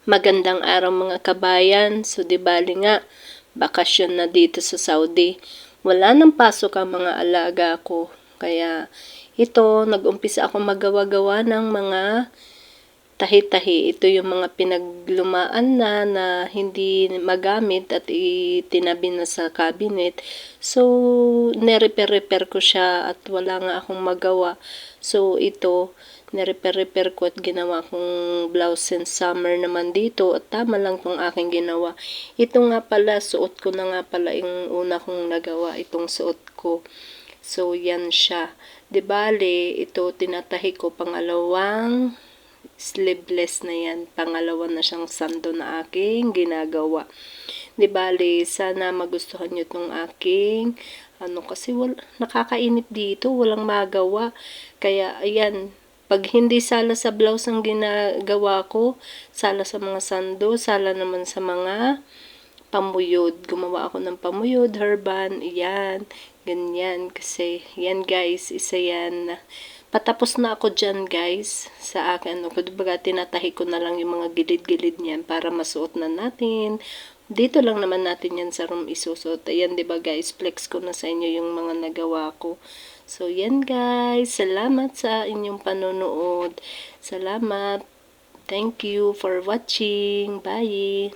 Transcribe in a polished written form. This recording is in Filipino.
Magandang araw mga kabayan. So di bali nga, bakasyon na dito sa Saudi. Wala nang pasok ang mga alaga ko. Kaya ito, nag-umpisa ako magawa-gawa ng mga tahi-tahi. Ito yung mga pinaglumaan na hindi magamit at itinabi na sa cabinet. So, nirepair-repair ko siya at wala nga akong magawa. So, ito, nirepair-repair ko at ginawa kong blouse and summer naman dito at tama lang tong aking ginawa. Ito nga pala, suot ko na nga pala yung una kong nagawa, itong suot ko. So, yan siya. Di bale, ito tinatahi ko pangalawang sleeveless na yan. Pangalawa na siyang sando na aking ginagawa. Di bale, sana magustuhan nyo itong aking kasi nakakainip dito, walang magawa. Kaya, ayan, pag hindi sala sa blouse ang ginagawa ko, sala sa mga sando, sala naman sa mga pamuyod. Gumawa ako ng pamuyod, hairband, yan, ganyan. Kasi, yan guys, isa yan. Patapos na ako dyan guys, sa akin. Kumbaga, tinatahi ko na lang yung mga gilid-gilid niyan para masuot na natin. Dito lang naman natin yan sa room isusot. Ayan, diba guys, flex ko na sa inyo yung mga nagawa ko. So, yan guys. Salamat sa inyong panonood. Salamat. Thank you for watching. Bye.